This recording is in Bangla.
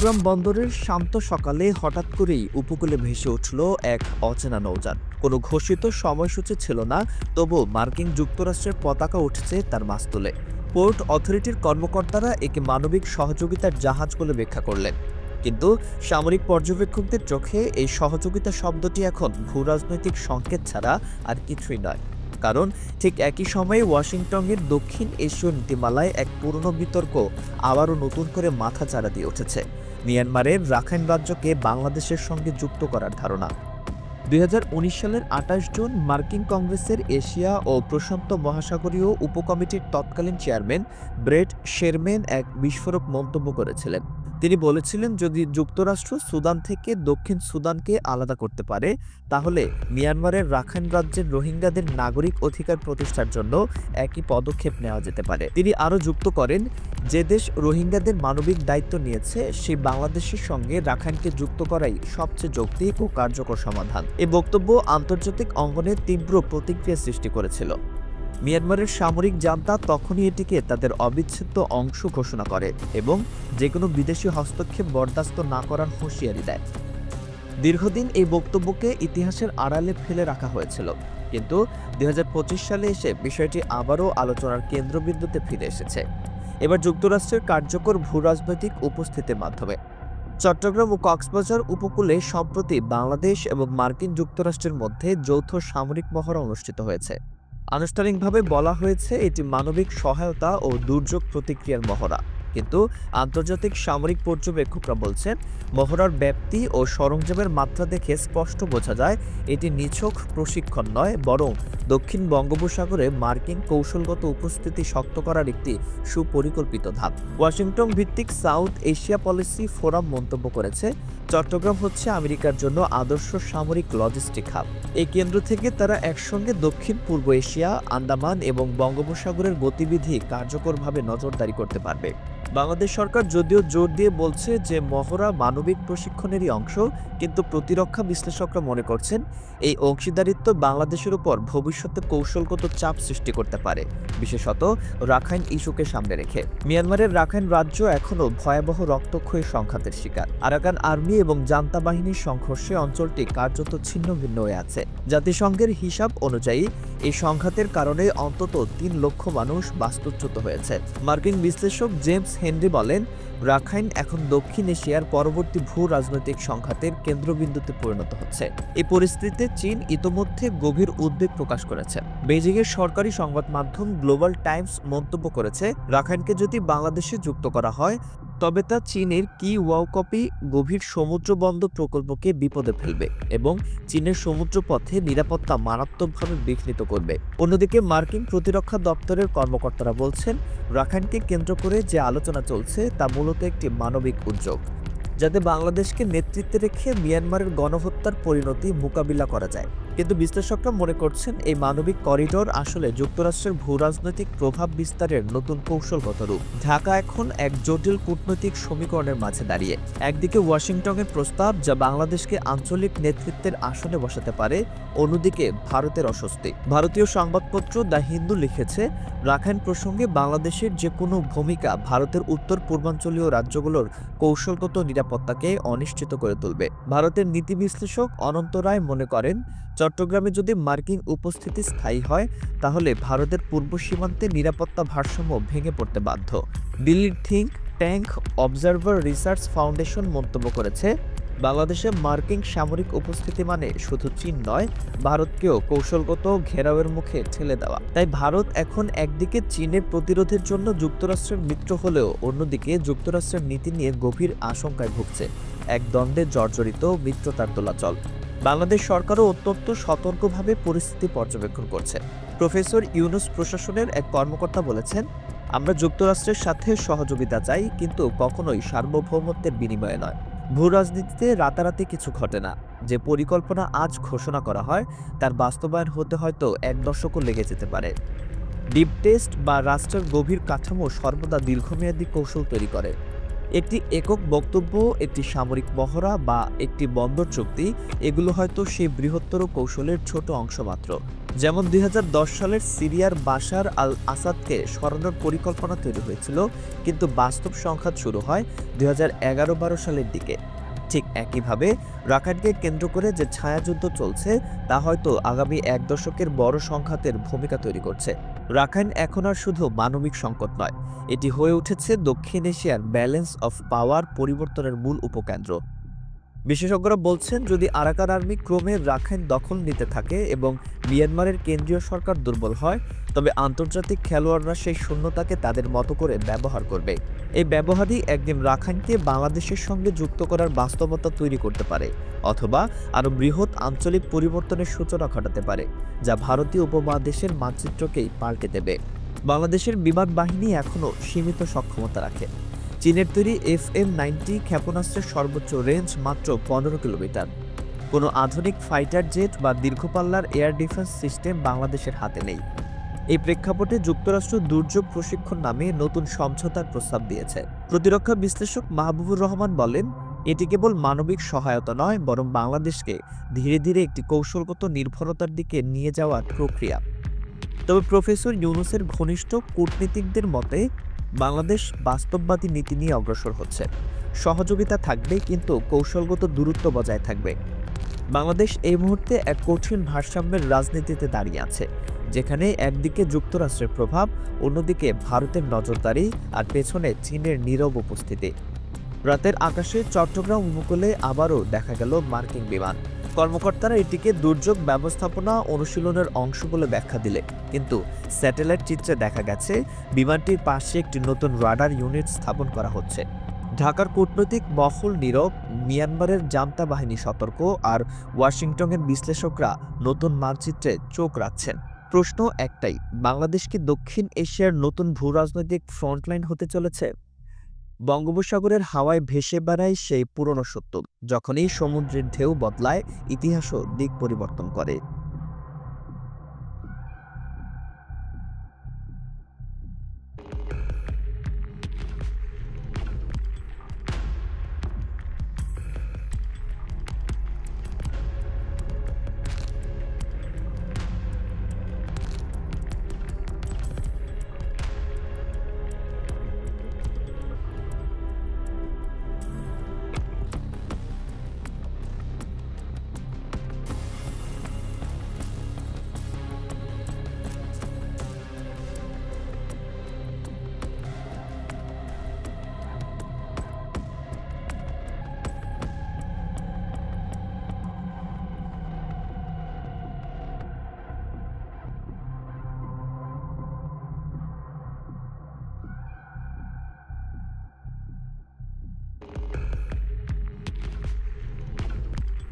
চট্টগ্রাম বন্দরের শান্ত সকালে হঠাৎ করেই উপকূলে ভেসে উঠল এক অচেনা নৌযান। কোনো ঘোষিত সময়সূচি ছিল না, তবু মার্কিন যুক্তরাষ্ট্রের পতাকা উঠছে তার মাস্তুলে। পোর্ট অথরিটির কর্মকর্তারা একে মানবিক সহযোগিতার জাহাজ বলে ব্যাখ্যা করলেন, কিন্তু সামরিক পর্যবেক্ষকদের চোখে এই সহযোগিতা শব্দটি এখন ভূরাজনৈতিক সংকেত ছাড়া আর কিছুই নয়। কারণ ঠিক একই সময়ে ওয়াশিংটনের দক্ষিণ এশীয় নীতিমালায় এক পুরনো বিতর্ক আবারও নতুন করে মাথাচাড়া দিয়ে উঠেছে। মিয়ানমারের রাখাইন রাজ্যকে বাংলাদেশের সঙ্গে যুক্ত করার ধারণা। ২০১৯ সালের ২৮ জুন মার্কিন কংগ্রেসের এশিয়া ও প্রশান্ত মহাসাগরীয় উপকমিটির তৎকালীন চেয়ারম্যান ব্রেট শেরম্যান এক বিস্ফোরক মন্তব্য করেছিলেন। তিনি বলেছিলেন, যদি যুক্তরাষ্ট্র সুদান থেকে দক্ষিণ সুদানকে আলাদা করতে পারে, তাহলে মিয়ানমারের রাখাইন রাজ্যের রোহিঙ্গাদের নাগরিক অধিকার প্রতিষ্ঠার জন্য একই পদক্ষেপ নেওয়া যেতে পারে। তিনি আরও যুক্ত করেন, যে দেশ রোহিঙ্গাদের মানবিক দায়িত্ব নিয়েছে সেই বাংলাদেশের সঙ্গে রাখাইনকে যুক্ত করাই সবচেয়ে যৌক্তিক ও কার্যকর সমাধান। এই বক্তব্য আন্তর্জাতিক অঙ্গনে তীব্র প্রতিক্রিয়া সৃষ্টি করেছিল। মিয়ানমারের সামরিক জান্তা তখনই এটিকে তাদের অবিচ্ছেদ্য অংশ ঘোষণা করে এবং যেকোনো বিদেশি হস্তক্ষেপ বরদাস্ত না করার হুঁশিয়ারি দেয়। দীর্ঘদিন এই বক্তব্যকে ইতিহাসের আড়ালে ফেলে রাখা হয়েছিল, কিন্তু ২০২৫ সালে এসে বিষয়টি আবারও আলোচনার কেন্দ্রবিন্দুতে ফিরে এসেছে, এবার যুক্তরাষ্ট্রের কার্যকর ভূরাজনৈতিক উপস্থিতির মাধ্যমে। চট্টগ্রাম ও কক্সবাজার উপকূলে সম্প্রতি বাংলাদেশ এবং মার্কিন যুক্তরাষ্ট্রের মধ্যে যৌথ সামরিক মহড়া অনুষ্ঠিত হয়েছে। আনুষ্ঠানিকভাবে বলা হয়েছে এটি মানবিক সহায়তা ও দুর্যোগ প্রতিক্রিয়ার মহড়া, কিন্তু আন্তর্জাতিক সামরিক পর্যবেক্ষকরা বলছেন, মহড়ার ব্যাপ্তি ও সরঞ্জামের মাত্রা দেখে স্পষ্ট বোঝা যায় এটি নিছক প্রশিক্ষণ নয়, বরং দক্ষিণ বঙ্গোপসাগরে মার্কিন কৌশলগত উপস্থিতি শক্ত করার একটি সুপরিকল্পিত ধাপ। ওয়াশিংটন ভিত্তিক সাউথ এশিয়া পলিসি ফোরাম মন্তব্য করেছে, চট্টগ্রাম হচ্ছে আমেরিকার জন্য আদর্শ সামরিক লজিস্টিক হাব। এই কেন্দ্র থেকে তারা একসঙ্গে দক্ষিণ পূর্ব এশিয়া, আন্দামান এবং বঙ্গোপসাগরের গতিবিধি কার্যকরভাবে নজরদারি করতে পারবে। বাংলাদেশ সরকার যদিও জোর দিয়ে বলছে যে মহড়া মানবিক প্রশিক্ষণেরই অংশ, কিন্তু প্রতিরক্ষা বিশ্লেষকরা মনে করছেন এই অংশীদারিত্ব বাংলাদেশের উপর ভবিষ্যতে কৌশলগত চাপ সৃষ্টি করতে পারে, বিশেষত রাখাইন ইস্যুকে সামনে রেখে। মিয়ানমারের রাখাইন রাজ্য এখনও ভয়াবহ রক্তক্ষয়ী সংঘাতের শিকার। আরাকান আর্মি এবং জান্তা বাহিনীর সংঘর্ষে অঞ্চলটি কার্যত ছিন্ন ভিন্ন হয়ে আছে। জাতিসংঘের হিসাব অনুযায়ী এই সংঘাতের কারণে অন্তত ৩ লক্ষ মানুষ বাস্তুচ্যুত হয়েছে। মার্কিন বিশ্লেষক জেমস হেনরি বলেন, রাখাইন এখন দক্ষিণ এশিয়ার পরবর্তী ভূ রাজনৈতিক সংঘাতের কেন্দ্রবিন্দুতে পরিণত হচ্ছে। এই পরিস্থিতিতে চীন ইতোমধ্যে গভীর উদ্বেগ প্রকাশ করেছে। বেইজিংয়ের সরকারি সংবাদ মাধ্যম গ্লোবাল টাইমস মন্তব্য করেছে, রাখাইনকে যদি বাংলাদেশে যুক্ত করা হয় তবে তা চীনের কিওয়াওকপি গভীর সমুদ্র বন্দর প্রকল্পকে বিপদে ফেলবে এবং চীনের সমুদ্রপথে নিরাপত্তা মারাত্মকভাবে বিঘ্নিত করবে। অন্যদিকে মার্কিন প্রতিরক্ষা দপ্তরের কর্মকর্তারা বলছেন, রাখাইনকে কেন্দ্র করে যে আলোচনা চলছে তা মূলত একটি মানবিক উদ্যোগ, যাতে বাংলাদেশকে নেতৃত্বে রেখে মিয়ানমারের গণহত্যার পরিণতি মোকাবিলা করা যায়। কিন্তু বিশ্লেষকরা মনে করছেন এই মানবিক করিডোর আসলে যুক্তরাষ্ট্রের ভূরাজনৈতিক প্রভাব বিস্তারের নতুন কৌশলগত রূপ। ঢাকা এখন এক জটিল কূটনৈতিক সমীকরণের মাঝে দাঁড়িয়ে। একদিকে ওয়াশিংটনের প্রস্তাব যা বাংলাদেশকে আঞ্চলিক নেতৃত্বের আসনে বসাতে পারে, অন্যদিকে ভারতের অস্বস্তি। ভারতীয় সংবাদপত্র দ্য হিন্দু লিখেছে, রাখাইন প্রসঙ্গে বাংলাদেশের যে কোনো ভূমিকা ভারতের উত্তর পূর্বাঞ্চলীয় রাজ্যগুলোর কৌশলগত নিরাপত্তাকে অনিশ্চিত করে তুলবে। ভারতের নীতি বিশ্লেষক অনন্ত রায় মনে করেন, চট্টগ্রামে যদি মার্কিন উপস্থিতি স্থায়ী হয় তাহলে ভারতের পূর্ব সীমান্তে নিরাপত্তা ভারসাম্য ভেঙে পড়তে বাধ্য। দিল্লির think tank observer research foundation মন্তব্য করেছে, বাংলাদেশে মার্কিন সামরিক উপস্থিতি মানে শুধু চীন নয়, ভারতকেও কৌশলগত ঘেরাওয়ের মুখে ঠেলে দেওয়া। তাই ভারত এখন একদিকে চীনের প্রতিরোধের জন্য যুক্তরাষ্ট্রের মিত্র হলেও অন্যদিকে যুক্তরাষ্ট্রের নীতি নিয়ে গভীর আশঙ্কায় ভুগছে। এক দ্বন্দ্বে জর্জরিত মিত্রতার দোলাচল। বাংলাদেশ সরকারও অত্যন্ত সতর্কভাবে পরিস্থিতি পর্যবেক্ষণ করছে। প্রফেসর ইউনুস প্রশাসনের এক কর্মকর্তা বলেছেন, আমরা যুক্তরাষ্ট্রের সাথে সহযোগিতা চাই, কিন্তু কখনোই সার্বভৌমত্বের বিনিময়ে নয়। ভূ রাজনীতিতে রাতারাতি কিছু ঘটে না। যে পরিকল্পনা আজ ঘোষণা করা হয় তার বাস্তবায়ন হতে হয়তো ১ দশকও লেগে যেতে পারে। ডিপ টেস্ট বা রাষ্ট্রের গভীর কাঠামো সর্বদা দীর্ঘমেয়াদী কৌশল তৈরি করে। একটি একক বক্তব্য, একটি সামরিক মহড়া বা একটি বন্দর চুক্তি এগুলো হয়তো সেই বৃহত্তর কৌশলের ছোট অংশ মাত্র। যেমন ২০১০ সালের সিরিয়ার বাশার আল আসাদকে সরানোর পরিকল্পনা তৈরি হয়েছিল, কিন্তু বাস্তব সংঘাত শুরু হয় ২০১১-১২ সালের দিকে। ঠিক একইভাবে রাখাইনকে কেন্দ্র করে যে ছায়াযুদ্ধ চলছে তা হয়তো আগামী এক দশকের বড় সংঘাতের ভূমিকা তৈরি করছে। রাখাইন এখন আর শুধু মানবিক সংকট নয়, এটি হয়ে উঠেছে দক্ষিণ এশিয়ার ব্যালেন্স অফ পাওয়ার পরিবর্তনের মূল উপকেন্দ্র। বিশেষজ্ঞরা বলছেন, যদি আরাকান আর্মি ক্রমে রাখাইন দখল নিতে থাকে এবং মিয়ানমারের কেন্দ্রীয় সরকার দুর্বল হয়, তবে আন্তর্জাতিক খেলোয়াড়রা সেই শূন্যতাকে তাদের মতো করে ব্যবহার করবে। এই ব্যবহারই একদিন রাখাইনকে বাংলাদেশের সঙ্গে যুক্ত করার বাস্তবতা তৈরি করতে পারে, অথবা আরও বৃহৎ আঞ্চলিক পরিবর্তনের সূচনা ঘটাতে পারে, যা ভারতীয় উপমহাদেশের মানচিত্রকেই পাল্টে দেবে। বাংলাদেশের বিমান বাহিনী এখনও সীমিত সক্ষমতা রাখে। চীনের তৈরি FM-90 ক্ষেপণাস্ত্রের সর্বোচ্চ রেঞ্জ মাত্র ১৫ কিলোমিটার। কোনো আধুনিক ফাইটার জেট বা দীর্ঘপাল্লার এয়ার ডিফেন্স সিস্টেম বাংলাদেশের হাতে নেই। এই প্রেক্ষাপটে যুক্তরাষ্ট্র দুর্যোগ প্রশিক্ষণ নামে নতুন সমঝোতার প্রস্তাব দিয়েছে। প্রতিরক্ষা বিশ্লেষক মাহবুবুর রহমান বলেন, এটি কেবল মানবিক সহায়তা নয়, বরং বাংলাদেশকে ধীরে ধীরে একটি কৌশলগত নির্ভরতার দিকে নিয়ে যাওয়ার প্রক্রিয়া। তবে প্রফেসর ইউনূসের ঘনিষ্ঠ কূটনীতিকদের মতে বাংলাদেশ বাস্তববাদী নীতি নিয়ে অগ্রসর হচ্ছে। সহযোগিতা থাকবে, কিন্তু কৌশলগত দূরত্ব বজায় থাকবে। বাংলাদেশ এই মুহূর্তে এক কঠিন ভারসাম্যের রাজনীতিতে দাঁড়িয়ে আছে, যেখানে একদিকে যুক্তরাষ্ট্রের প্রভাব, অন্যদিকে ভারতের নজরদারি, আর পেছনে চীনের নীরব উপস্থিতি। রাতের আকাশে চট্টগ্রাম উপকূলে আবারও দেখা গেল মার্কিন বিমান। কর্মকর্তারা এটিকে দুর্যোগ ব্যবস্থাপনা অনুশীলনের অংশ বলে ব্যাখ্যা দিলে, কিন্তু স্যাটেলাইট চিত্রে দেখা গেছে বিমানটির পাশে একটি নতুন রাডার ইউনিট স্থাপন করা হচ্ছে। ঢাকার কূটনৈতিক মহল নীরব, মিয়ানমারের জান্তা বাহিনী সতর্ক, আর ওয়াশিংটনের বিশ্লেষকরা নতুন মানচিত্রে চোখ রাখছেন। প্রশ্ন একটাই, বাংলাদেশ কি দক্ষিণ এশিয়ার নতুন ভূরাজনৈতিক ফ্রন্টলাইন হতে চলেছে? বঙ্গোপসাগরের হাওয়ায় ভেসে বেড়ায় সেই পুরনো সত্য, যখনই সমুদ্রের ঢেউ বদলায়, ইতিহাসও দিক পরিবর্তন করে।